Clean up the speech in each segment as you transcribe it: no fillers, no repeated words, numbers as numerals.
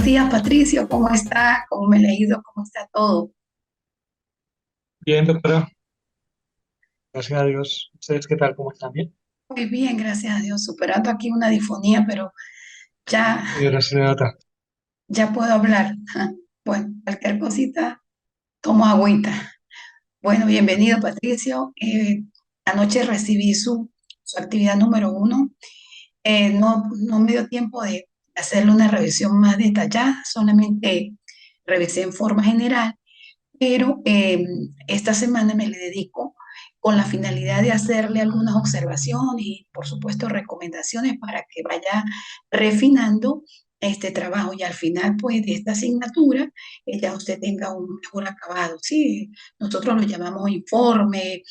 días, Patricio, ¿cómo está? ¿Cómo me le ha ido? ¿Cómo está todo? Bien, doctora, gracias a Dios. ¿Ustedes qué tal? ¿Cómo están? Bien. Muy bien, gracias a Dios, superando aquí una difonía, pero ya, Y ahora sí, nota. ya puedo hablar. Bueno, cualquier cosita, tomo agüita. Bueno, bienvenido, Patricio. Anoche recibí su actividad número uno. No me dio tiempo de hacerle una revisión más detallada, solamente revisé en forma general. Pero esta semana me le dedico con la finalidad de hacerle algunas observaciones y, por supuesto, recomendaciones para que vaya refinando este trabajo y al final, pues, de esta asignatura, ya usted tenga un mejor acabado. Sí, nosotros lo llamamos informe,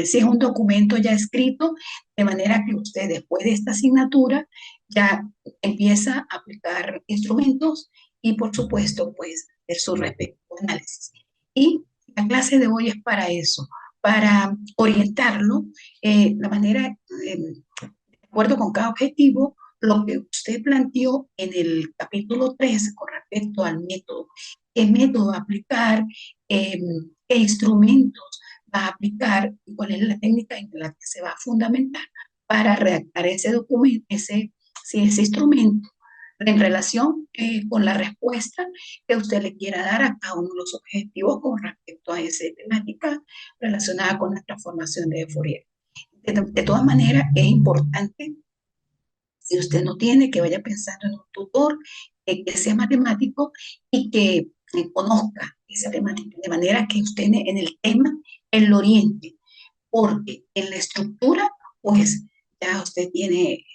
si es un documento ya escrito, de manera que usted después de esta asignatura ya empieza a aplicar instrumentos y, por supuesto, pues, hacer su respectivo análisis. Y la clase de hoy es para eso, para orientarlo, la manera, de acuerdo con cada objetivo, lo que usted planteó en el capítulo 3 con respecto al método, qué método va a aplicar, eh, qué instrumentos va a aplicar y cuál es la técnica en la que se va a fundamentar para redactar ese documento, ese instrumento en relación con la respuesta que usted le quiera dar a cada uno de los objetivos con respecto a esa temática relacionada con la transformación de Fourier. De todas maneras, es importante, si usted no tiene, que vaya pensando en un tutor que sea matemático y que conozca esa temática, de manera que usted en el tema, él lo oriente, porque en la estructura, pues ya usted tiene,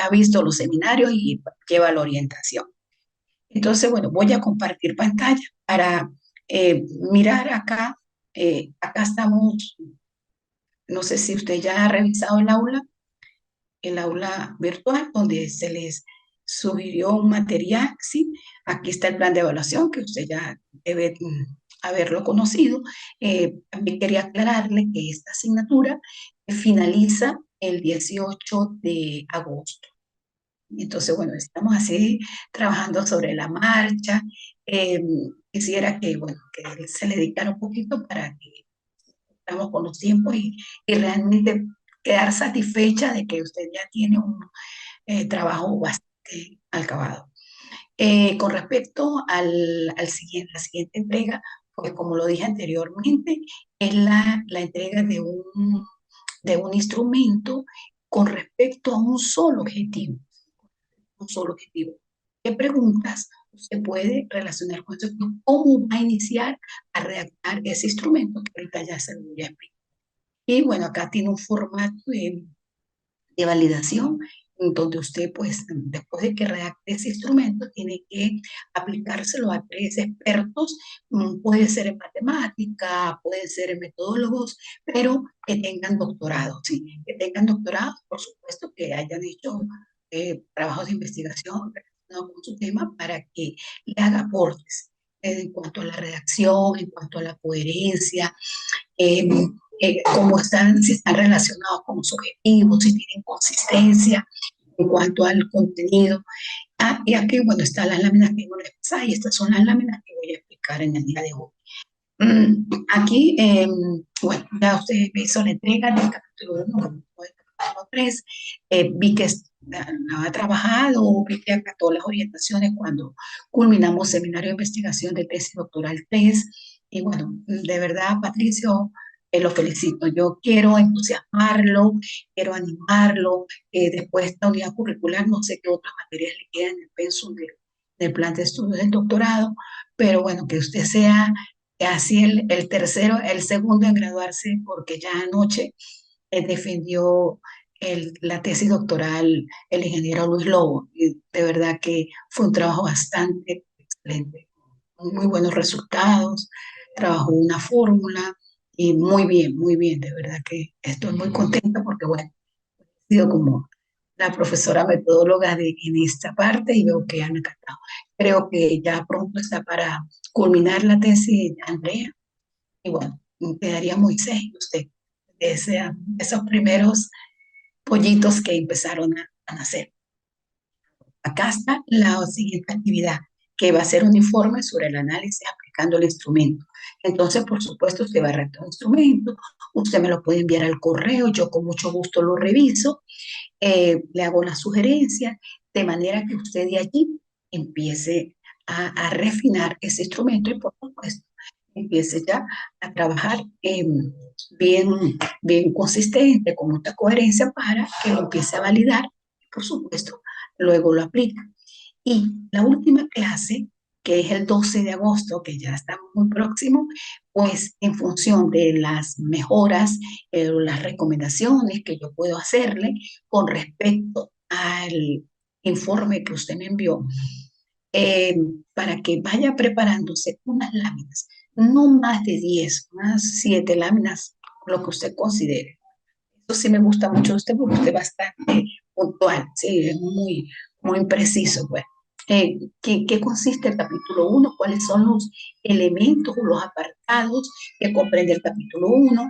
ha visto los seminarios y lleva la orientación. Entonces, bueno, voy a compartir pantalla para mirar acá. Acá estamos, no sé si usted ya ha revisado el aula virtual, donde se les sugirió un material, ¿sí? Aquí está el plan de evaluación que usted ya debe haberlo conocido. También quería aclararle que esta asignatura finaliza el 18 de agosto. Entonces, bueno, estamos así trabajando sobre la marcha. Eh, Quisiera que, bueno, que se le dedicara un poquito para que estamos con los tiempos y realmente quedar satisfecha de que usted ya tiene un trabajo bastante acabado. Con respecto la siguiente entrega, pues como lo dije anteriormente, es la entrega de un instrumento con respecto a un solo objetivo. ¿Qué preguntas usted puede relacionar con eso? ¿Cómo va a iniciar a redactar ese instrumento? Que ahorita ya se lo voy a explicar. Y bueno, acá tiene un formato de validación en donde usted, pues, después de que redacte ese instrumento, tiene que aplicárselo a tres expertos, puede ser en matemática, puede ser en metodólogos, pero que tengan doctorado, ¿sí? Que tengan doctorado, por supuesto, que hayan hecho trabajos de investigación relacionados con su tema para que le haga aportes en cuanto a la redacción, en cuanto a la coherencia, eh, cómo están, si están relacionados con los objetivos, si tienen consistencia en cuanto al contenido. Y aquí, bueno, están las láminas que yo les pasé y estas son las láminas que voy a explicar en el día de hoy. Aquí, bueno, ya usted hizo la entrega del capítulo 1, del capítulo 3, vi que ha trabajado, vi que acató las orientaciones cuando culminamos seminario de investigación de tesis doctoral 3, y bueno, de verdad, Patricio, lo felicito. Yo quiero entusiasmarlo, quiero animarlo, después de esta unidad curricular, no sé qué otras materias le quedan en el pensum del plan de estudios del doctorado, pero bueno, que usted sea así el tercero, el segundo en graduarse, porque ya anoche defendió la tesis doctoral el ingeniero Luis Lobo. Y de verdad que fue un trabajo bastante excelente, muy buenos resultados, trabajó una fórmula y muy bien, de verdad que estoy muy contenta porque, bueno, he sido como la profesora metodóloga en esta parte y veo que han acatado. Creo que ya pronto está para culminar la tesis de Andrea y bueno, quedaría Moisés y usted, esos primeros pollitos que empezaron a nacer. Acá está la siguiente actividad, que va a ser un informe sobre el análisis aplicando el instrumento. Entonces, por supuesto, usted va a redactar un instrumento, usted me lo puede enviar al correo, yo con mucho gusto lo reviso, le hago las sugerencias, de manera que usted de allí empiece a refinar ese instrumento y, por supuesto, empiece ya a trabajar bien, bien consistente, con mucha coherencia para que lo empiece a validar y, por supuesto, luego lo aplica. Y la última clase, que es el 12 de agosto, que ya estamos muy próximo, pues en función de las mejoras, las recomendaciones que yo puedo hacerle con respecto al informe que usted me envió, eh, para que vaya preparándose unas láminas, no más de 10, más 7 láminas, lo que usted considere. Eso sí me gusta mucho de usted porque usted es bastante puntual, sí, es muy, muy preciso, pues. ¿Qué consiste el capítulo uno? ¿Cuáles son los elementos o los apartados que comprende el capítulo uno?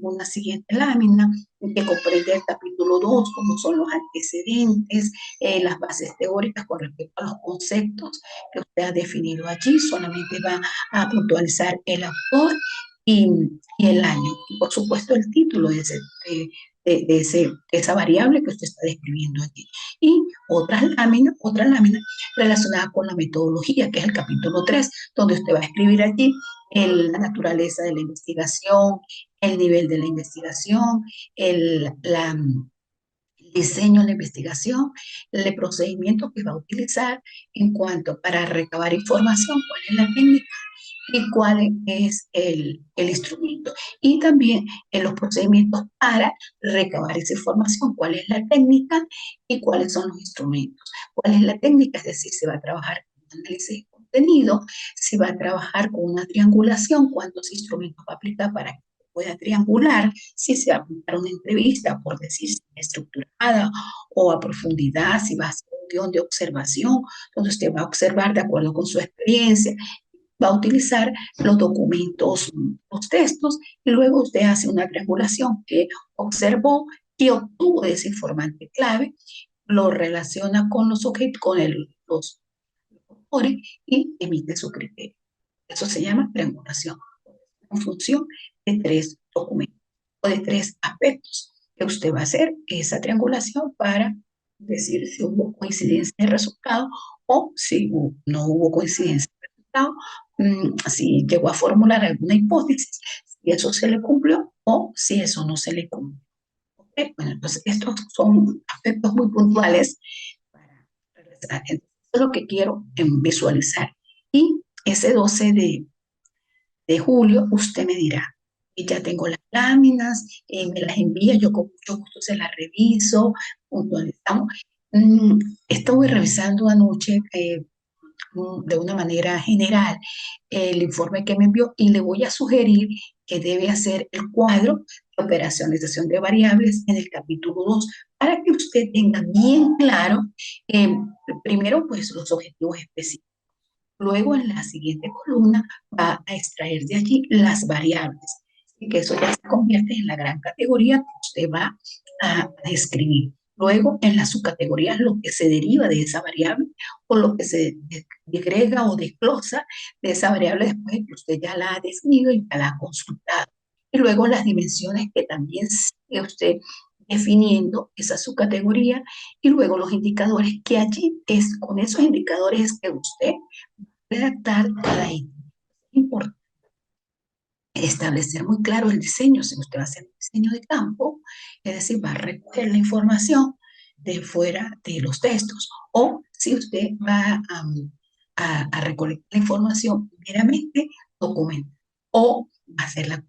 Una siguiente lámina que comprende el capítulo 2, como son los antecedentes, las bases teóricas con respecto a los conceptos que usted ha definido allí. Solamente va a puntualizar el autor y, y el año. Y por supuesto el título de esa variable que usted está describiendo aquí. Y otra lámina relacionada con la metodología, que es el capítulo 3 donde usted va a escribir allí la naturaleza de la investigación, el nivel de la investigación, el diseño de la investigación, el procedimiento que va a utilizar en cuanto para recabar información, cuál es la técnica y cuál es el instrumento. Y también en los procedimientos para recabar esa información, cuál es la técnica y cuáles son los instrumentos. ¿Cuál es la técnica? Es decir, se va a trabajar con un análisis de contenido, se va a trabajar con una triangulación, cuántos instrumentos va a aplicar para que pueda triangular, si se va a aplicar una entrevista, por decir, si es estructurada o a profundidad, si va a ser un guión de observación, donde usted va a observar de acuerdo con su experiencia, va a utilizar los documentos, los textos, y luego usted hace una triangulación que observó y obtuvo de ese informante clave, lo relaciona con los objetos, con los autores y emite su criterio. Eso se llama triangulación, en función de tres documentos o de tres aspectos que usted va a hacer esa triangulación para decir si hubo coincidencia de resultado o si no hubo coincidencia de resultado, si llegó a formular alguna hipótesis, si eso se le cumplió o si eso no se le cumplió. ¿Okay? Bueno, entonces estos son aspectos muy puntuales para regresar. Entonces, eso es lo que quiero visualizar. Y ese 12 de julio, usted me dirá, y ya tengo las láminas, me las envía, yo con mucho gusto se las reviso, puntualizamos. Mm, Estuve revisando anoche de una manera general el informe que me envió y le voy a sugerir que debe hacer el cuadro de operacionalización de variables en el capítulo 2 para que usted tenga bien claro, eh, primero, pues los objetivos específicos. Luego, en la siguiente columna, va a extraer de allí las variables, y que eso ya se convierte en la gran categoría que usted va a describir. Luego, en las subcategorías, lo que se deriva de esa variable o lo que se degrega o desglosa de esa variable después de que usted ya la ha definido y ya la ha consultado. Y luego las dimensiones que también sigue usted definiendo esa subcategoría y luego los indicadores que allí es con esos indicadores que usted redactar cada ítem. Es importante establecer muy claro el diseño. Si usted va a hacer un diseño de campo, es decir, va a recoger la información de fuera de los textos, o si usted va a recolectar la información meramente documental, o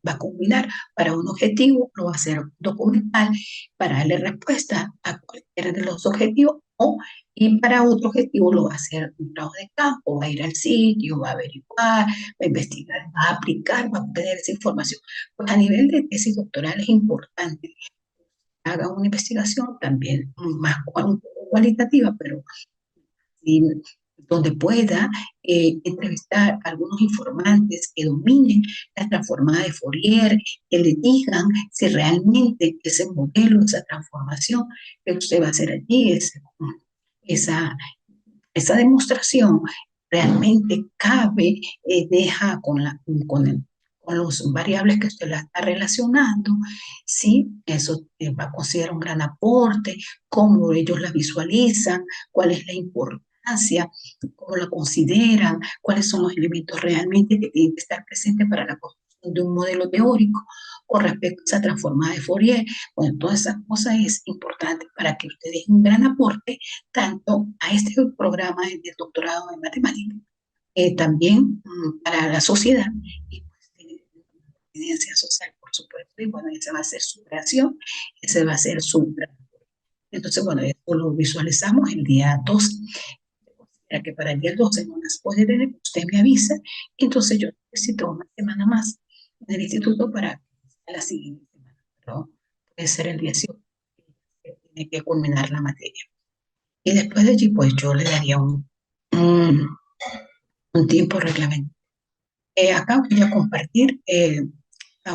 va a combinar para un objetivo, lo va a hacer documental para darle respuesta a cualquiera de los objetivos, y para otro objetivo lo va a hacer un trabajo de campo, va a ir al sitio, va a averiguar, va a investigar, va a aplicar, va a obtener esa información. Pues a nivel de tesis doctoral es importante que haga una investigación también más un poco cualitativa, pero sí, donde pueda entrevistar a algunos informantes que dominen la transformada de Fourier, que le digan si realmente ese modelo, esa transformación que usted va a hacer allí, esa, esa demostración realmente cabe, deja con los variables que usted la está relacionando, ¿sí? Eso va a considerar un gran aporte, cómo ellos la visualizan, cuál es la importancia, cómo la consideran, cuáles son los elementos realmente que tienen que estar presentes para la construcción de un modelo teórico con respecto a esa transformada de Fourier. Bueno, todas esas cosas es importante para que usted deje un gran aporte tanto a este programa de doctorado en matemáticas, también para la sociedad y pues tiene incidencia social, por supuesto, y bueno, esa va a ser su creación, ese va a ser su... Entonces, bueno, esto lo visualizamos el día 12. Para que para el día 12 no las puede tener, usted me avisa, y entonces yo necesito una semana más en el instituto para la siguiente semana, pero puede ser el 18, que tiene que culminar la materia. Y después de allí, pues yo le daría un, un tiempo reglamento. Acá voy a compartir,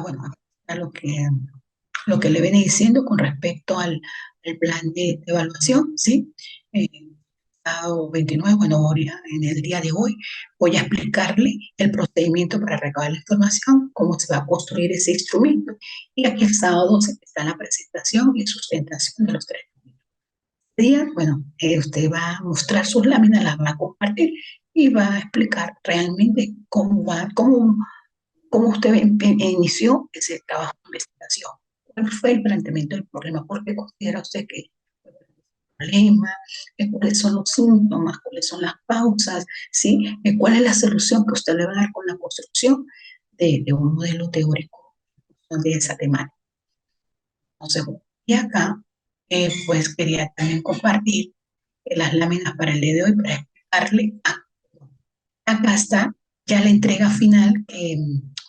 bueno, a lo que le venía diciendo con respecto al plan de evaluación, ¿sí? Eh, Sábado 29, bueno, en el día de hoy voy a explicarle el procedimiento para recabar la información, cómo se va a construir ese instrumento. Y aquí el sábado 12 está la presentación y sustentación de los tres día, bueno, usted va a mostrar sus láminas, las va a compartir y va a explicar realmente cómo usted inició ese trabajo de investigación. ¿Cuál fue el planteamiento del problema? ¿Por qué considera usted que fue el problema? ¿Cuáles son los síntomas? ¿Cuáles son las causas? ¿Sí? ¿Cuál es la solución que usted le va a dar con la construcción de un modelo teórico de esa temática? Entonces, y acá, pues quería también compartir las láminas para el día de hoy para explicarle. Acá está ya la entrega final, que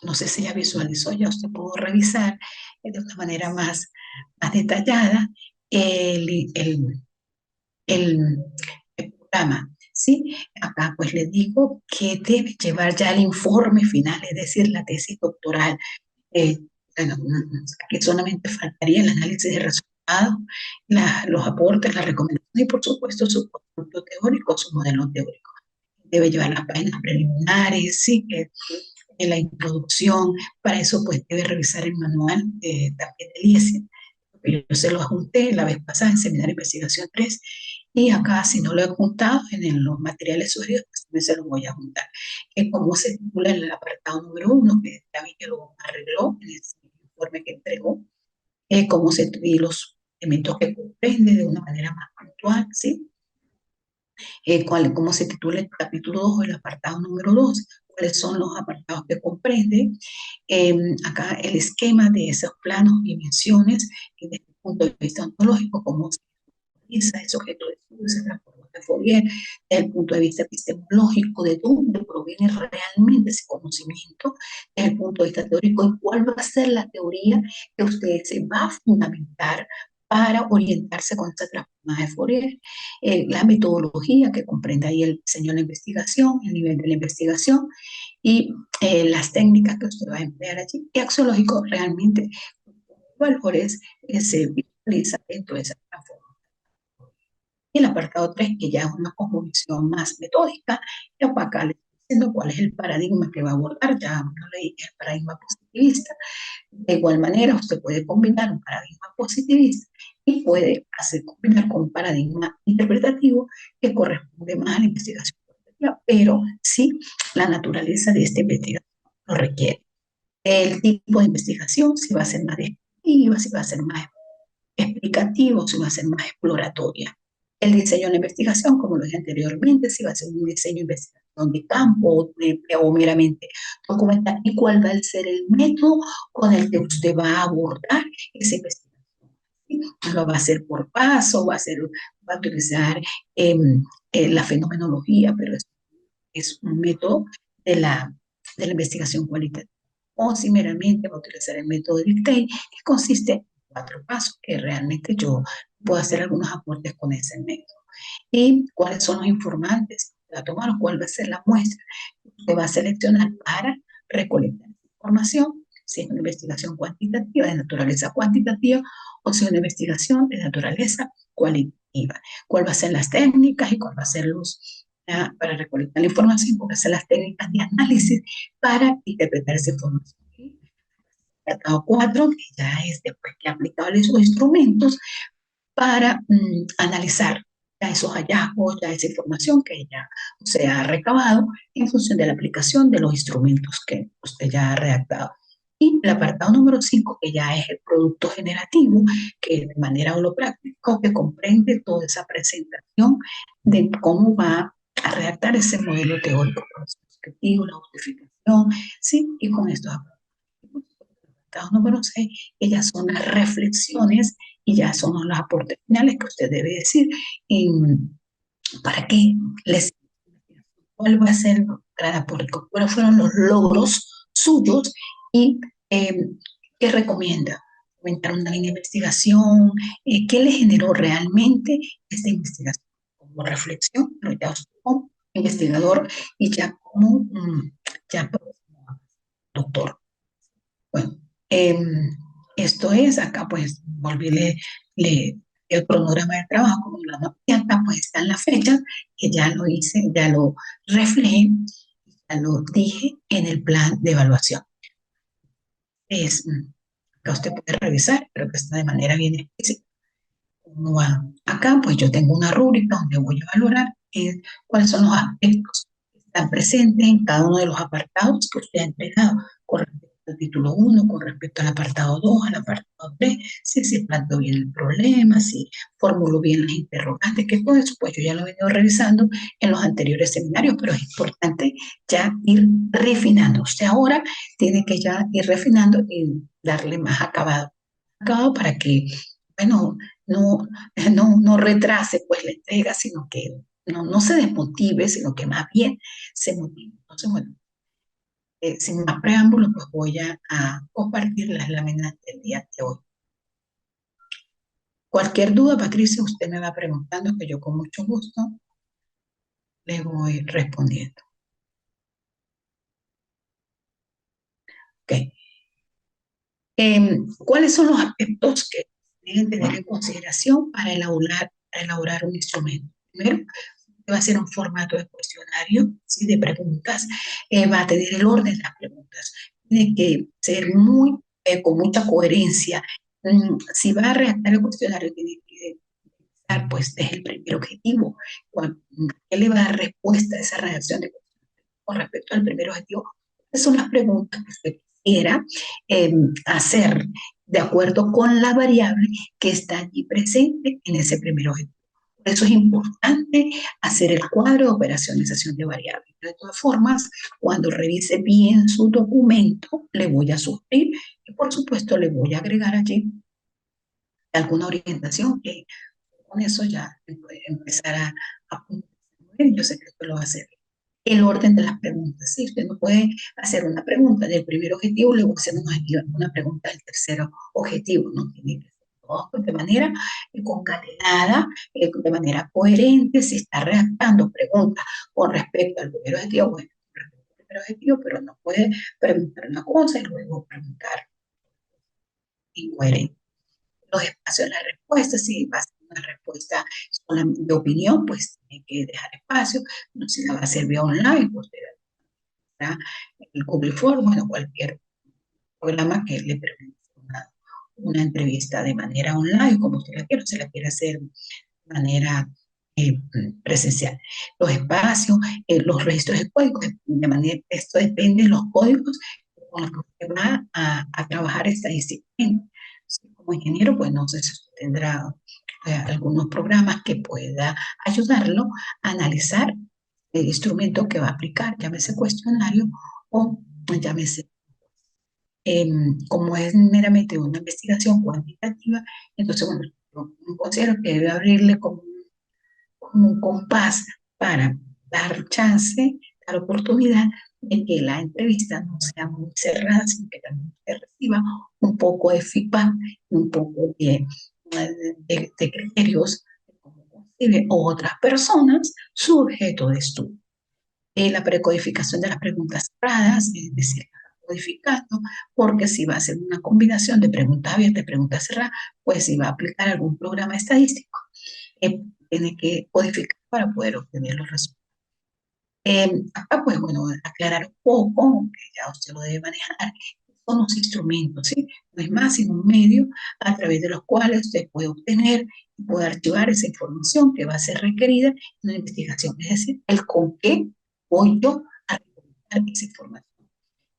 no sé si ya visualizó, ya usted pudo revisar de una manera más detallada el, el, el, el programa. ¿Sí? Acá pues le digo que debe llevar ya el informe final, es decir, la tesis doctoral. Eh, bueno, aquí solamente faltaría el análisis de resultados, los aportes, las recomendaciones y por supuesto su producto teórico, su modelo teórico. Debe llevar las páginas preliminares, sí, que en la introducción, para eso pues debe revisar el manual también del IESI. Yo se lo adjunté la vez pasada en Seminario de Investigación 3 y acá si no lo he juntado los materiales sugeridos, pues también se los voy a juntar. Como se titula en el apartado número 1, que también que lo arregló en el informe que entregó, cómo se y los elementos que comprende de una manera más puntual, ¿sí? Cómo se titula el capítulo 2 el apartado número 2, cuáles son los apartados que comprende, eh, acá el esquema de esos planos, dimensiones, y desde el punto de vista ontológico, cómo se utiliza ese objeto de estudio, esa transformación de Fourier, desde el punto de vista epistemológico, de dónde proviene realmente ese conocimiento, desde el punto de vista teórico, y cuál va a ser la teoría que usted se va a fundamentar para orientarse con esta transformada de Fourier, la metodología que comprende ahí el diseño de la investigación, el nivel de la investigación y las técnicas que usted va a emplear allí. Y axiológico realmente valores se visualiza dentro de esa transformación. Y el apartado 3 que ya es una composición más metódica, y acá le estoy diciendo cuál es el paradigma que va a abordar, ya no leí el paradigma positivista. De igual manera, usted puede combinar un paradigma positivista y puede hacer combinar con un paradigma interpretativo que corresponde más a la investigación, pero sí la naturaleza de esta investigación lo requiere. El tipo de investigación, si va a ser más descriptiva, si va a ser más explicativo, si va a ser más exploratoria. El diseño de la investigación, como lo dije anteriormente, si va a ser un diseño de investigación de campo o meramente documental, y cuál va a ser el método con el que usted va a abordar esa investigación. ¿Sí? Lo va a hacer por paso, va a utilizar la fenomenología, pero es un método de la investigación cualitativa. O si meramente va a utilizar el método de Dictate, que consiste en 4 pasos, que realmente yo puedo hacer algunos aportes con ese método. Y cuáles son los informantes que va a tomar o cuál va a ser la muestra que va a seleccionar para recolectar información, si es una investigación cuantitativa, de naturaleza cuantitativa, o si es una investigación de naturaleza cualitativa. cuantitativa. ¿Cuál va a ser las técnicas y cuál va a ser para recolectar la información? ¿Cuáles van a ser las técnicas de análisis para interpretar esa información? Apartado 4, que ya es después que ha aplicado esos instrumentos para analizar ya esos hallazgos, ya esa información que ya se ha recabado en función de la aplicación de los instrumentos que usted ya ha redactado. Y el apartado número 5, que ya es el producto generativo, que de manera holopráctica, que comprende toda esa presentación de cómo va a redactar ese modelo teórico, los objetivos, la justificación, ¿sí? Y con estos apartados número 6, que ya son las reflexiones y ya son los aportes finales que usted debe decir para qué les, cuál va a ser el gran aporte, cuáles fueron los logros suyos y eh, qué recomienda. Comentar una línea de investigación, qué le generó realmente esta investigación como reflexión, pero ya como investigador y ya como ya como doctor. Bueno, esto es, acá pues volví el cronograma de trabajo, como la nota, y acá pues están las fechas que ya lo hice, ya lo reflejé, ya lo dije en el plan de evaluación. Es, acá usted puede revisar, pero que está de manera bien explícita. Uno va acá, pues yo tengo una rúbrica donde voy a valorar cuáles son los aspectos que están presentes en cada uno de los apartados que usted ha entregado con respecto al título 1, con respecto al apartado 2, al apartado 3, si se planteó bien el problema, si formuló bien las interrogantes, que todo eso, pues yo ya lo he venido revisando en los anteriores seminarios, pero es importante ya ir refinando. Usted ahora tiene que ya ir refinando y darle más acabado para que, bueno, no, no retrase pues la entrega, sino que no se desmotive, sino que más bien se motive. Entonces, bueno, sin más preámbulos, pues voy a compartir las láminas del día de hoy. Cualquier duda, Patricia, usted me va preguntando, que yo con mucho gusto le voy respondiendo. Ok. ¿Cuáles son los aspectos que deben tener en consideración para elaborar un instrumento? Primero, va a ser un formato de cuestionario, ¿sí? De preguntas, va a tener el orden de las preguntas, tiene que ser con mucha coherencia. Si va a redactar el cuestionario, tiene que empezar pues desde el primer objetivo, ¿qué le va a dar respuesta a esa redacción de con respecto al primer objetivo? Esas son las preguntas que usted quisiera hacer de acuerdo con la variable que está allí presente en ese primer objetivo. Por eso es importante hacer el cuadro de operacionalización de variables. De todas formas, cuando revise bien su documento, le voy a sugerir y por supuesto le voy a agregar allí alguna orientación que con eso ya puede empezar a yo sé que esto lo va a hacer. El orden de las preguntas, ¿sí? Usted no puede hacer una pregunta del primer objetivo, luego hacer una pregunta del tercer objetivo, no tiene que ser todo de manera concatenada, de manera coherente, se está redactando preguntas con respecto al primer objetivo, bueno, con respecto al primer objetivo, pero no puede preguntar una cosa y luego preguntar incoherente. Los espacios de la respuesta, si va a ser una respuesta de opinión, pues tiene que dejar espacio, no si la va a hacer vía online, pues el Google Form, bueno, cualquier programa que le permita una entrevista de manera online, como usted la quiera, se la quiere hacer de manera presencial. Los espacios, los registros de códigos, de manera, esto depende de los códigos con los que usted va a trabajar esta disciplina. Como ingeniero, pues no sé si usted tendrá algunos programas que pueda ayudarlo a analizar el instrumento que va a aplicar, llámese cuestionario o llámese, como es meramente una investigación cuantitativa, entonces, bueno, yo considero que debe abrirle como un compás para dar chance, dar oportunidad de que la entrevista no sea muy cerrada, sino que también se reciba un poco de feedback, un poco de criterios de cómo concibe otras personas su objeto de estudio. La precodificación de las preguntas cerradas, es decir, codificando, porque si va a ser una combinación de preguntas abiertas y preguntas cerradas, pues si va a aplicar algún programa estadístico. tiene que codificar para poder obtener los resultados. Acá, pues bueno, aclarar un poco, que ya usted lo debe manejar, son los instrumentos, ¿sí? No es más sino un medio a través de los cuales usted puede obtener y puede archivar esa información que va a ser requerida en una investigación. Es decir, el con qué voy yo a recolectar esa información,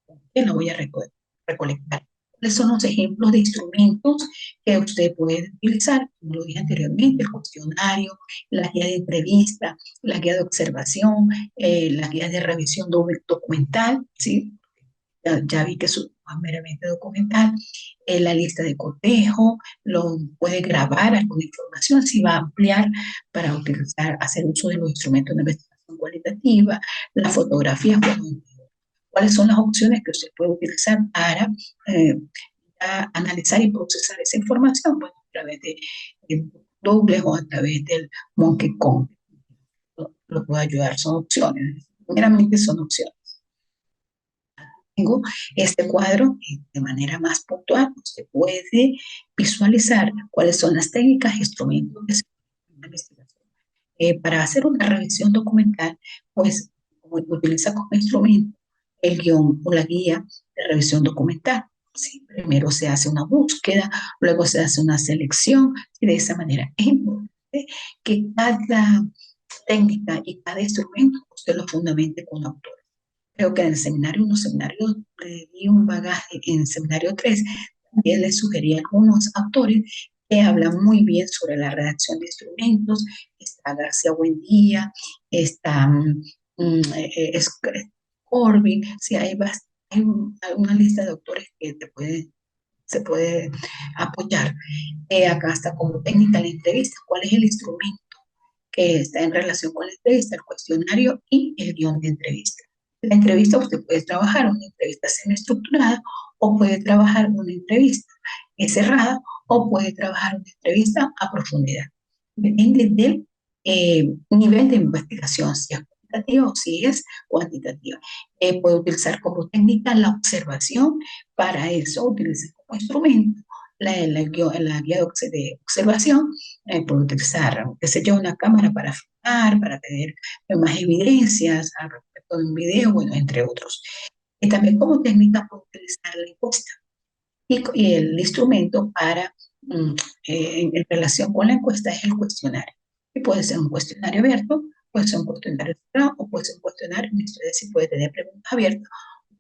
con qué la voy a recolectar. ¿Cuáles son los ejemplos de instrumentos que usted puede utilizar? Como lo dije anteriormente, el cuestionario, la guía de entrevista, la guía de observación, la guía de revisión documental, ¿sí? Ya vi que es meramente documental, la lista de cotejo, lo puede grabar alguna información, si va a ampliar para utilizar, hacer uso de los instrumentos de investigación cualitativa, las fotografías, bueno, cuáles son las opciones que usted puede utilizar para eh, analizar y procesar esa información, bueno, a través de Google o a través del Monkey Kong. Lo puede ayudar, son opciones, meramente son opciones. Tengo este cuadro de manera más puntual, usted puede visualizar cuáles son las técnicas e instrumentos que se utilizan en la investigación. Para hacer una revisión documental, pues utiliza como instrumento el guión o la guía de revisión documental. ¿Sí? Primero se hace una búsqueda, luego se hace una selección, y de esa manera es importante que cada técnica y cada instrumento usted lo fundamente con autor. Creo que en el seminario, unos seminarios, le di un bagaje en el seminario 3, también le sugerí a algunos autores que hablan muy bien sobre la redacción de instrumentos. Está García Buendía, está Corbin, sí, hay una lista de autores que se puede apoyar. Acá está como técnica la entrevista, cuál es el instrumento que está en relación con la entrevista, el cuestionario y el guión de entrevista. La entrevista usted puede trabajar una entrevista semiestructurada o puede trabajar una entrevista cerrada o puede trabajar una entrevista a profundidad. Depende del nivel de investigación, si es cuantitativa o si es cuantitativa. Puede utilizar como técnica la observación, para eso utiliza como instrumento la guía de observación, puede utilizar, qué sé yo, una cámara para filmar, para tener más evidencias al respecto de un video, bueno, entre otros. Y también como técnica puede utilizar la encuesta y el instrumento para, en relación con la encuesta, es el cuestionario. Y puede ser un cuestionario abierto, puede ser un cuestionario cerrado, o puede ser un cuestionario, es decir, puede tener preguntas abiertas,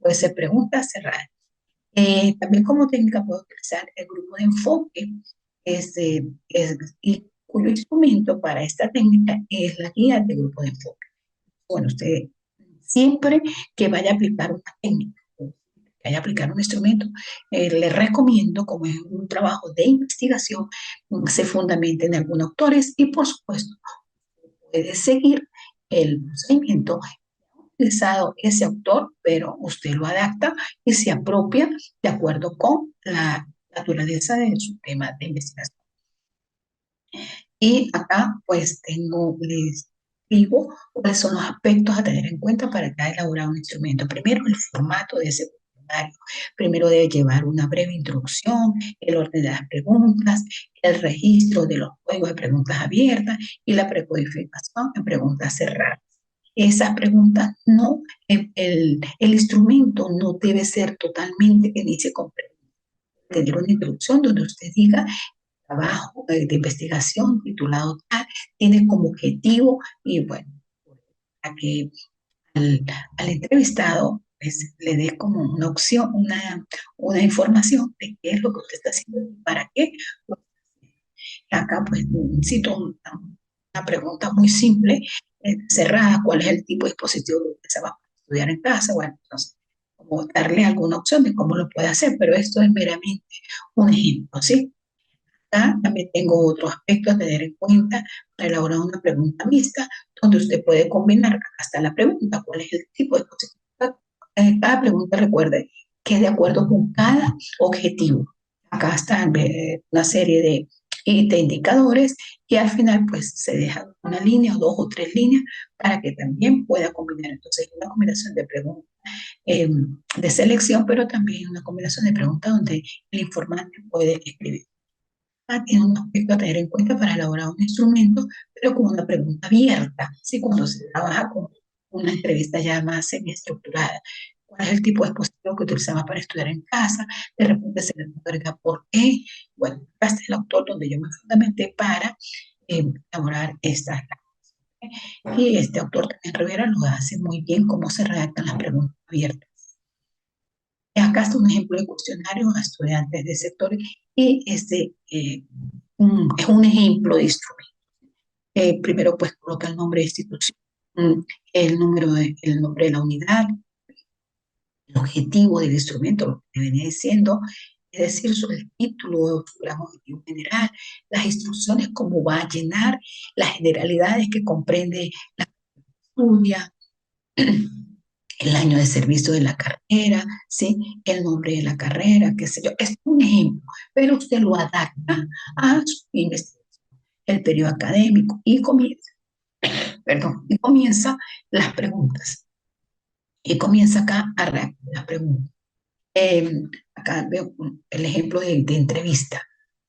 puede ser preguntas cerradas. También como técnica puedo utilizar el grupo de enfoque, y cuyo instrumento para esta técnica es la guía de grupo de enfoque. Bueno, usted siempre que vaya a aplicar una técnica, que vaya a aplicar un instrumento, le recomiendo, como es un trabajo de investigación, se fundamente en algunos autores y por supuesto puede seguir el procedimiento utilizado ese autor, pero usted lo adapta y se apropia de acuerdo con la naturaleza de su tema de investigación. Y acá pues les digo cuáles son los aspectos a tener en cuenta para cada elaborar un instrumento. Primero, el formato de ese cuestionario. Primero debe llevar una breve introducción, el orden de las preguntas, el registro de los juegos de preguntas abiertas y la precodificación en preguntas cerradas. Esas preguntas no, el instrumento no debe ser totalmente que inicie con preguntas. Tener una introducción donde usted diga trabajo de investigación titulado tal, tiene como objetivo y bueno, a que al, al entrevistado pues, le dé como una opción, una información de qué es lo que usted está haciendo y para qué. Acá pues cito una pregunta muy simple, cerrada, ¿cuál es el tipo de dispositivo que se va a estudiar en casa? Bueno, entonces, como darle alguna opción de cómo lo puede hacer, pero esto es meramente un ejemplo, ¿sí? Acá también tengo otro aspecto a tener en cuenta para elaborar una pregunta mixta, donde usted puede combinar hasta la pregunta, cuál es el tipo de dispositivo. Cada pregunta, recuerde, que es de acuerdo con cada objetivo. Acá está una serie de indicadores y al final pues se deja una línea o dos o tres líneas para que también pueda combinar. Entonces, una combinación de preguntas de selección, pero también una combinación de preguntas donde el informante puede escribir. tiene un aspecto a tener en cuenta para elaborar un instrumento, pero con una pregunta abierta, ¿sí? Cuando se trabaja con una entrevista ya más semiestructurada. ¿Cuál es el tipo de dispositivo que utilizamos para estudiar en casa? De repente se le otorga por qué. Bueno, este es el autor donde yo me fundamenté para elaborar estas. Y este autor también Rivera lo hace muy bien, cómo se redactan las preguntas abiertas. Acá está un ejemplo de cuestionario a estudiantes de sector y es un ejemplo de instrumento. Primero, pues coloca el nombre de institución, mm, el nombre de la unidad, el objetivo del instrumento, lo que venía diciendo, es decir, sobre el título, su gran objetivo general, las instrucciones, cómo va a llenar, las generalidades que comprende la estudia, el año de servicio de la carrera, ¿sí? El nombre de la carrera, qué sé yo. Es un ejemplo, pero usted lo adapta a su investigación, el periodo académico y comienza, perdón, y comienza las preguntas. Y comienza acá a redactar las preguntas. Eh, Acá veo el ejemplo de entrevista.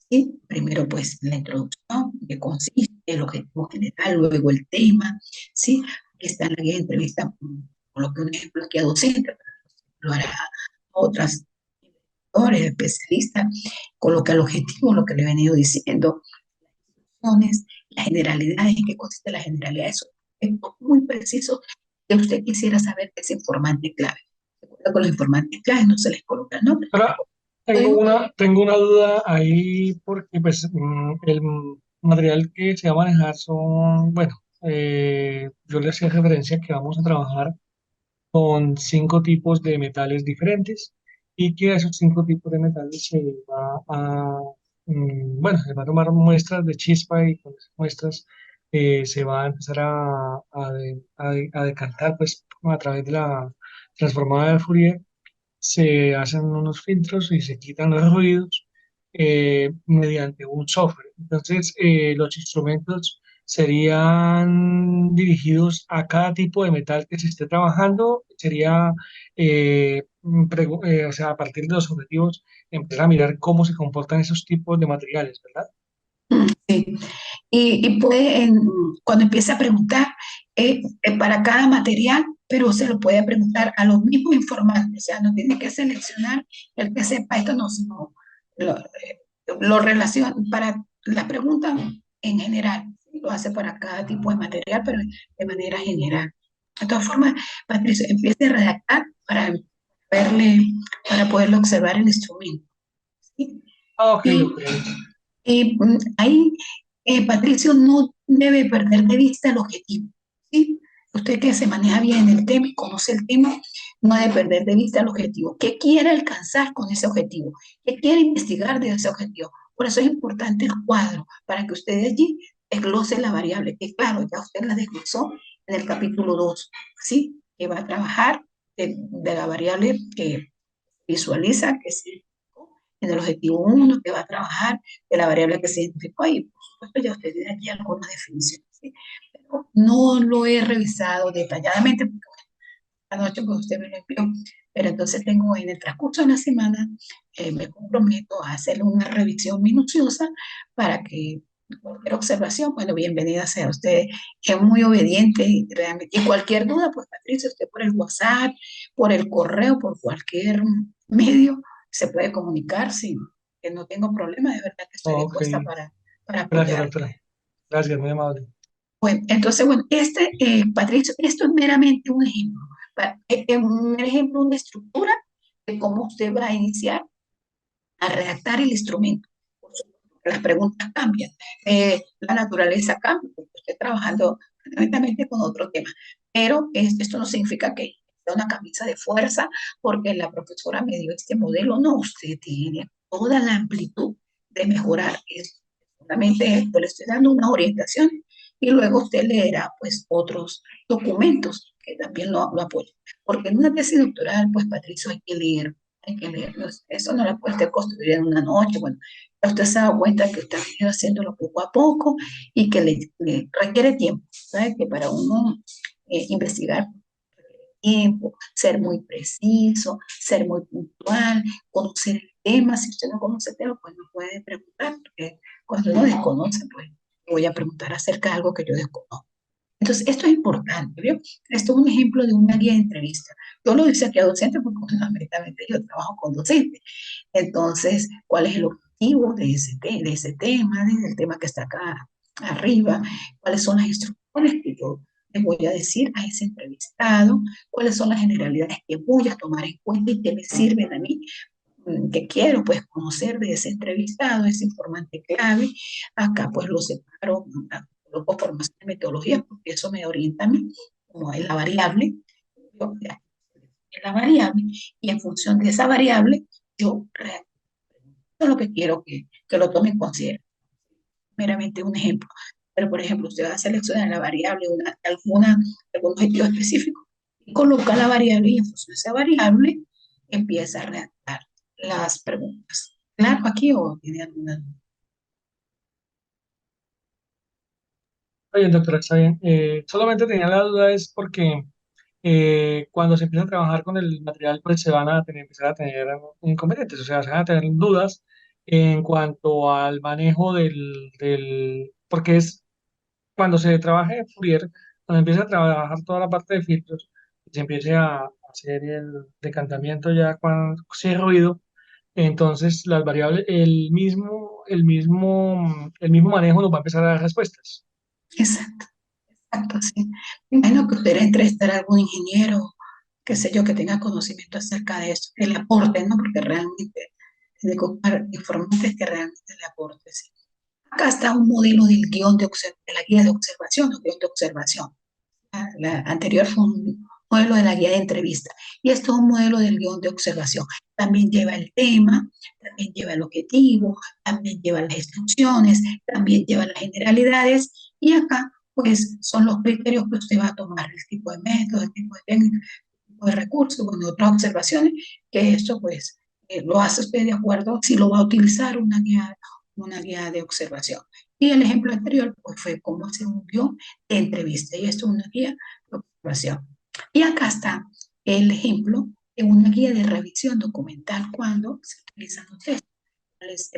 ¿Sí? Primero, pues, la introducción, que consiste, el objetivo general, luego el tema, ¿sí? Aquí está la guía de entrevista, coloqué un ejemplo aquí a docente, lo hará otras especialistas, coloca el objetivo, lo que le he venido diciendo, las generalidades, en qué consiste la generalidad, eso es muy preciso que usted quisiera saber que es informante clave. Recuerda, con los informantes claves no se les coloca el nombre. Ahora, Luego, tengo una duda ahí porque pues el material que se va a manejar son, bueno, yo le hacía referencia que vamos a trabajar con 5 tipos de metales diferentes y que a esos 5 tipos de metales se va a, bueno, se va a tomar muestras de chispa y con esas muestras se va a empezar a decantar pues a través de la transformada de Fourier. Se hacen unos filtros y se quitan los ruidos mediante un software. Entonces, los instrumentos serían dirigidos a cada tipo de metal que se esté trabajando. Sería, o sea, a partir de los objetivos, empezar a mirar cómo se comportan esos tipos de materiales, ¿verdad? sí. Y puede, cuando empiece a preguntar para cada material, pero se lo puede preguntar a los mismos informantes, o sea, no tiene que seleccionar el que sepa esto, no, sino lo relaciona para la pregunta en general, lo hace para cada tipo de material, pero de manera general. De todas formas, Patricio, empiece a redactar para verle, para poderlo observar el instrumento. ¿Sí? Ah, ok, Y ok. ahí, Patricio, no debe perder de vista el objetivo, ¿sí? Usted que se maneja bien en el tema y conoce el tema, no debe perder de vista el objetivo. ¿Qué quiere alcanzar con ese objetivo? ¿Qué quiere investigar de ese objetivo? Por eso es importante el cuadro, para que usted de allí desglose la variable, que claro, ya usted la desglosó en el capítulo 2, ¿sí? Que va a trabajar de la variable que visualiza, que se en el objetivo 1 que va a trabajar de la variable que se identificó y por supuesto ya usted tiene aquí algunas definiciones, ¿sí? Pero no lo he revisado detalladamente porque anoche pues usted me lo envió, pero entonces tengo en el transcurso de la semana, me comprometo a hacerle una revisión minuciosa para que cualquier observación, bueno, bienvenida sea usted, es muy obediente y realmente, y cualquier duda, pues Patricia, usted por el WhatsApp, por el correo, por cualquier medio, se puede comunicar sin que no tengo problema, de verdad que estoy Ok. dispuesta para Gracias, apoyar. doctora. Gracias, muy amable. Bueno, entonces, bueno, Patricio, esto es meramente un ejemplo. Es un ejemplo, una estructura de cómo usted va a iniciar a redactar el instrumento. Por supuesto, las preguntas cambian, la naturaleza cambia, porque usted está trabajando fundamentalmente con otro tema. Pero esto no significa que sea una camisa de fuerza porque la profesora me dio este modelo. No, usted tiene toda la amplitud de mejorar. Solamente yo le estoy dando una orientación y luego usted leerá pues otros documentos que también lo apoyan. Porque en una tesis doctoral, pues Patricio, hay que leer. Eso no lo puede usted construir en una noche. Bueno, ya usted se da cuenta que está haciéndolo poco a poco y que le requiere tiempo, ¿sabe? Que para uno investigar tiempo, ser muy preciso, ser muy puntual, conocer el tema. Si usted no conoce el tema, pues no puede preguntar, porque cuando uno desconoce, pues voy a preguntar acerca de algo que yo desconozco. Entonces, esto es importante, ¿vio? Esto es un ejemplo de una guía de entrevista. Yo lo hice aquí a docente porque, bueno, directamente yo trabajo con docentes. Entonces, ¿cuál es el objetivo de ese tema, del tema que está acá arriba? ¿Cuáles son las instrucciones que yo le voy a decir a ese entrevistado? ¿Cuáles son las generalidades que voy a tomar en cuenta y que me sirven a mí? Que quiero pues conocer de ese entrevistado, ese informante clave. Acá pues lo separo, coloco formación de metodología porque eso me orienta a mí, como es la variable, yo, ya, es la variable, y en función de esa variable yo reacciono a lo que quiero que lo tome en consideración. Meramente un ejemplo. Pero, por ejemplo, usted va a seleccionar la variable, algún objetivo específico, y coloca la variable y en función de esa variable empieza a redactar las preguntas. ¿Claro aquí o tiene alguna duda? Está bien, doctora, está bien. Solamente tenía la duda es porque cuando se empieza a trabajar con el material, pues se van a empezar a tener inconvenientes, o sea, se van a tener dudas en cuanto al manejo porque es cuando se trabaje en Fourier, cuando empiece a trabajar toda la parte de filtros, y se empiece a hacer el decantamiento ya cuando si hay ruido, entonces las variables, el mismo manejo nos va a empezar a dar respuestas. Exacto, exacto, sí. Me imagino que usted entrevistar a algún ingeniero, qué sé yo, que tenga conocimiento acerca de eso, que le aporte, ¿no? Porque realmente tiene que buscar informantes que realmente le aporte, sí. Acá está un modelo del guión de la guía de observación, o guión de observación. La anterior fue un modelo de la guía de entrevista y esto es un modelo del guión de observación. También lleva el tema, también lleva el objetivo, también lleva las instrucciones, también lleva las generalidades y acá pues son los criterios que usted va a tomar, el tipo de método, el tipo de técnica, el tipo de recursos, con otras observaciones, que esto pues lo hace usted de acuerdo si lo va a utilizar una guía de observación. Y el ejemplo anterior pues fue cómo hacer un guión de entrevista y esto es una guía de observación. Y acá está el ejemplo de una guía de revisión documental cuando se utilizan los textos.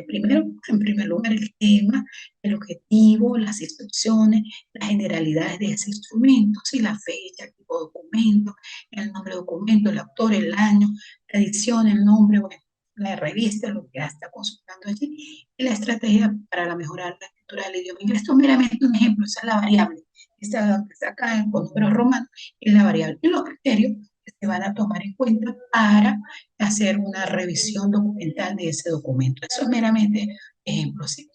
Primero, en primer lugar, el tema, el objetivo, las instrucciones, las generalidades de ese instrumento, ¿sí? La fecha, el tipo de documento, el nombre de documento, el autor, el año, la edición, el nombre, bueno, la revista, lo que ya está consultando allí, y la estrategia para mejorar la escritura del idioma inglés. Esto es meramente un ejemplo, esa es la variable. Esta que está acá con números romanos es la variable. Y los criterios que se van a tomar en cuenta para hacer una revisión documental de ese documento. Eso es meramente ejemplo, ¿sí?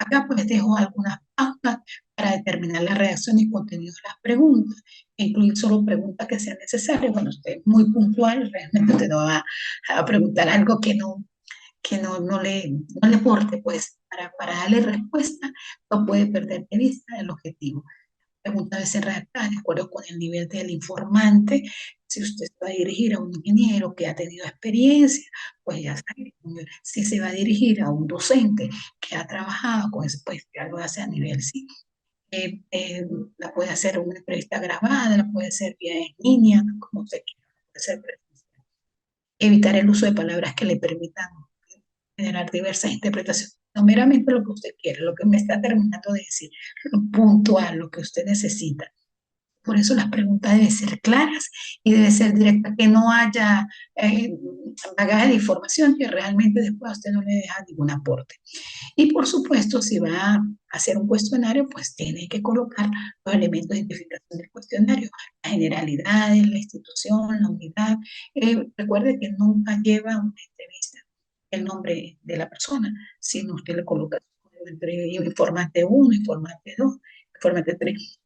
Acá pues dejo algunas pautas para determinar la redacción y contenido de las preguntas, incluir solo preguntas que sean necesarias. Bueno, usted es muy puntual, realmente usted no va a preguntar algo que no le aporte, pues para darle respuesta no puede perder de vista el objetivo. Pregunta debe ser redactada de acuerdo con el nivel del informante. Si usted se va a dirigir a un ingeniero que ha tenido experiencia, pues ya sabe. Si se va a dirigir a un docente que ha trabajado con eso, pues ya lo hace a nivel, sí. Eh, eh, la puede hacer una entrevista grabada, la puede hacer vía en línea, como usted quiera, puede ser presencial. Evitar el uso de palabras que le permitan generar diversas interpretaciones. No meramente lo que usted quiere, lo que me está terminando de decir, lo puntual, lo que usted necesita. Por eso las preguntas deben ser claras y deben ser directas, que no haya bagaje de información que realmente después a usted no le deja ningún aporte. Y por supuesto, si va a hacer un cuestionario, pues tiene que colocar los elementos de identificación del cuestionario, las generalidades, la institución, la unidad. Recuerde que nunca lleva una entrevista el nombre de la persona, sino usted le coloca entre informante 1, informante 2, informante 3.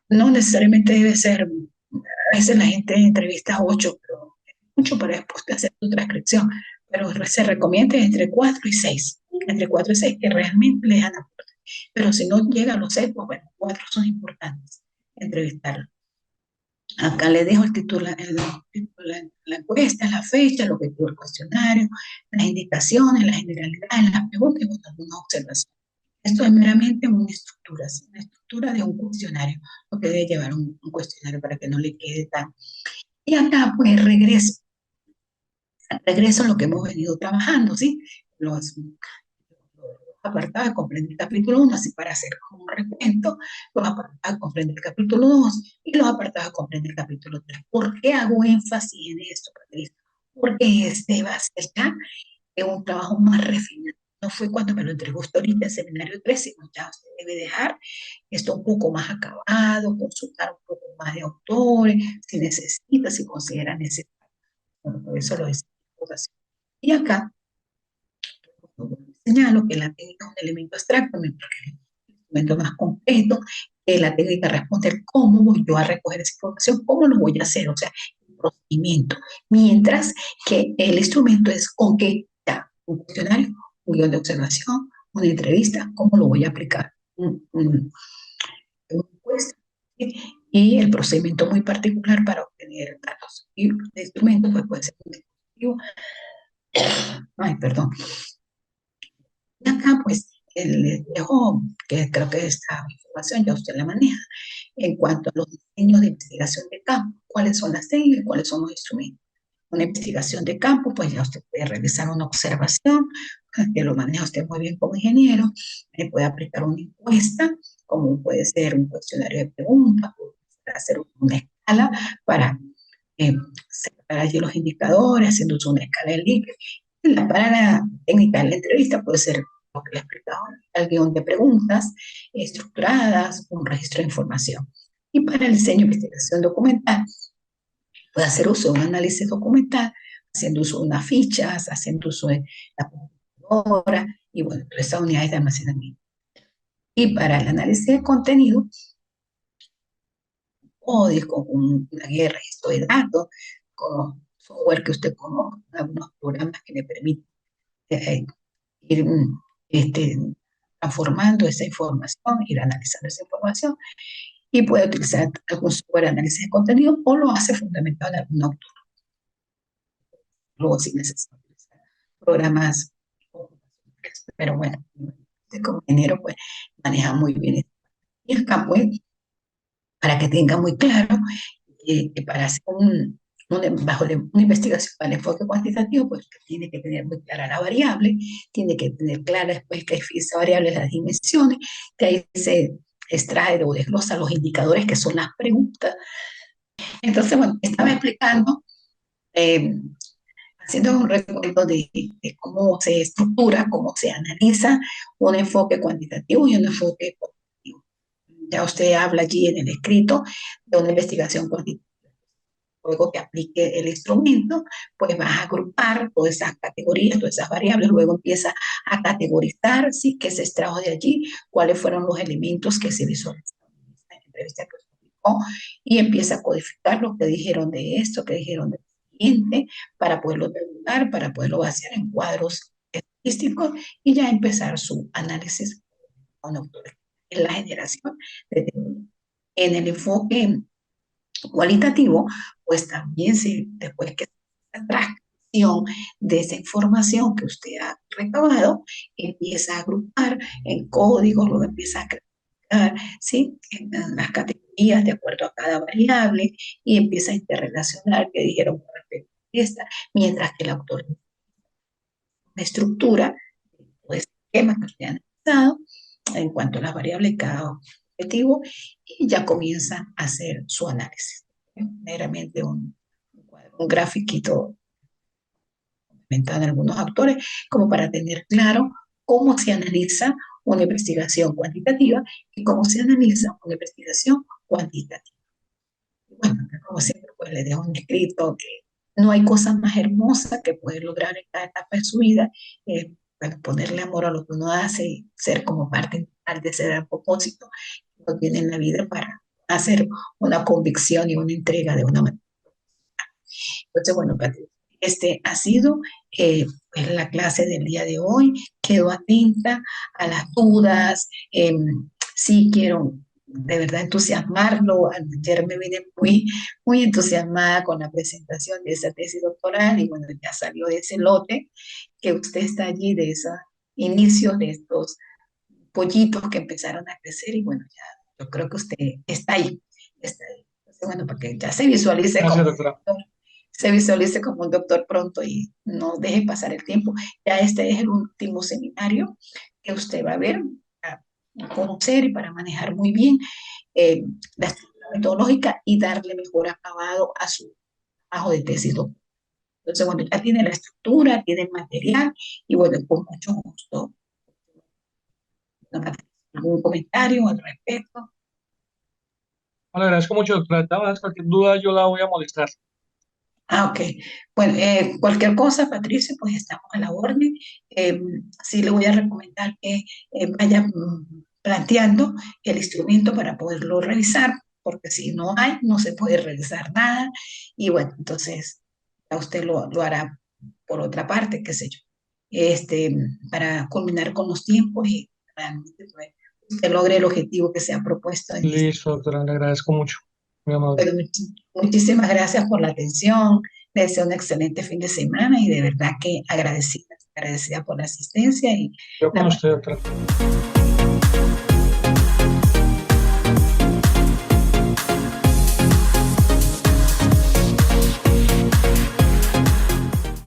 No necesariamente debe ser, a veces la gente entrevista 8, pero mucho para después de hacer tu transcripción, pero se recomienda entre 4 y 6, entre 4 y 6 que realmente le dan aporte. Pero si no llega a los 6, pues bueno, 4 son importantes entrevistarlo. Acá le dejo el título, la encuesta, la fecha, el objetivo del cuestionario, las indicaciones, las generalidades, las preguntas y bueno, algunas observaciones. Esto es meramente una estructura, ¿sí? Una estructura de un cuestionario, lo que debe llevar un cuestionario para que no le quede tan... Y acá pues regreso Regreso a lo que hemos venido trabajando, ¿sí? Los apartados comprende el capítulo 1, así para hacer como un recuento, los apartados comprende el capítulo 2 y los apartados comprende el capítulo 3. ¿Por qué hago énfasis en esto, Patricia? Porque este va a ser ya un trabajo más refinado. No fue cuando me lo entregó usted ahorita en seminario 3, sino ya usted debe dejar esto un poco más acabado, consultar un poco más de autores, si necesita, si considera necesario. Bueno, por eso lo decimos así. Y acá señalo que la técnica es un elemento abstracto, mientras que el instrumento más completo, que la técnica responde al cómo voy yo a recoger esa información, cómo lo voy a hacer, o sea, el procedimiento. Mientras que el instrumento es con qué, ya, un cuestionario, un guión de observación, una entrevista, cómo lo voy a aplicar, una encuesta, ¿sí? Y el procedimiento muy particular para obtener datos. Y el instrumento pues, puede ser un dispositivo, ay, perdón, y acá, pues, les dejo, que creo que esta información ya usted la maneja, en cuanto a los diseños de investigación de campo, cuáles son las técnicas y cuáles son los instrumentos. Una investigación de campo, pues ya usted puede realizar una observación, que lo maneja usted muy bien como ingeniero, puede aplicar una encuesta, como puede ser un cuestionario de preguntas, puede hacer una escala para separar allí los indicadores, haciendo una escala de Likert. Para la técnica de la entrevista puede ser lo que le he explicado, el guión de preguntas estructuradas, un registro de información. Y para el diseño de investigación documental, puede hacer uso de un análisis documental, haciendo uso de unas fichas, haciendo uso de la computadora y bueno, todas esas unidades de almacenamiento. Y para el análisis de contenido, código, con una guía de registro de datos, con software que usted conozca, algunos programas que le permiten eh, ir este, transformando esa información, ir analizando esa información y puede utilizar algún software de análisis de contenido o lo hace fundamentado en algún autor. Luego sí necesita utilizar programas, pero bueno, como ingeniero pues maneja muy bien esto. Y acá pues, para que tenga muy claro que para hacer bajo una investigación para el enfoque cuantitativo, pues tiene que tener muy clara la variable, tiene que tener clara después que esa variable las dimensiones, que ahí se extrae o desglosa los indicadores que son las preguntas. Entonces, bueno, estaba explicando, eh, haciendo un recuento de cómo se estructura, cómo se analiza un enfoque cuantitativo y un enfoque cualitativo. Ya usted habla allí en el escrito de una investigación cuantitativa. Luego que aplique el instrumento, pues vas a agrupar todas esas categorías, todas esas variables, luego empieza a categorizar, ¿sí? ¿Qué se extrajo de allí? ¿Cuáles fueron los elementos que se visualizaron en esta entrevista que se publicó? Y empieza a codificar lo que dijeron de esto, que dijeron del siguiente, para poderlo terminar, para poderlo vaciar en cuadros estadísticos y ya empezar su análisis con autores en la generación de en el enfoque cualitativo, pues también si después que la transcripción de esa información que usted ha recabado, empieza a agrupar en códigos, luego empieza a crear, ¿sí? En las categorías de acuerdo a cada variable y empieza a interrelacionar qué dijeron con respecto a esta, mientras que el autor de estructura, pues, esquema que usted ha analizado en cuanto a las variables de cada objetivo y ya comienza a hacer su análisis. Meramente un grafiquito inventado en algunos autores, como para tener claro cómo se analiza una investigación cuantitativa y cómo se analiza una investigación cuantitativa. Bueno, como siempre, pues le dejo un escrito que no hay cosa más hermosa que poder lograr en cada etapa de su vida, bueno, ponerle amor a lo que uno hace y ser como parte integral de ese gran propósito que uno tiene en la vida para hacer una convicción y una entrega de una manera. Entonces, bueno, Patricia, este ha sido pues, la clase del día de hoy. Quedo atenta a las dudas. Sí quiero de verdad entusiasmarlo. Ayer me vine muy entusiasmada con la presentación de esa tesis doctoral y bueno, ya salió de ese lote que usted está allí, de esos inicios de estos pollitos que empezaron a crecer y bueno, ya yo creo que usted está ahí, está ahí. Entonces, bueno, porque ya se visualice Gracias, como doctora. director. se visualice como un doctor pronto y no deje pasar el tiempo. Ya este es el último seminario que usted va a ver, a conocer y para manejar muy bien eh, la estructura metodológica y darle mejor acabado a su trabajo de tesis doctoral. Entonces, bueno, ya tiene la estructura, tiene el material y bueno, con mucho gusto. ¿Algún comentario al respecto? Le agradezco mucho, doctora. De todas maneras, cualquier duda yo la voy a molestar. Ok. Bueno, cualquier cosa, Patricio, pues estamos a la orden. Eh, sí le voy a recomendar que vaya planteando el instrumento para poderlo revisar, porque si no hay, no se puede revisar nada. Y bueno, entonces ya usted lo hará por otra parte, qué sé yo, este, para culminar con los tiempos y realmente pues, usted logre el objetivo que se ha propuesto en este. Listo, doctora, le agradezco mucho. Muy amable. Bueno, muchísimas gracias por la atención. Le deseo un excelente fin de semana y de verdad que agradecida, agradecida por la asistencia y Yo la con usted, doctora.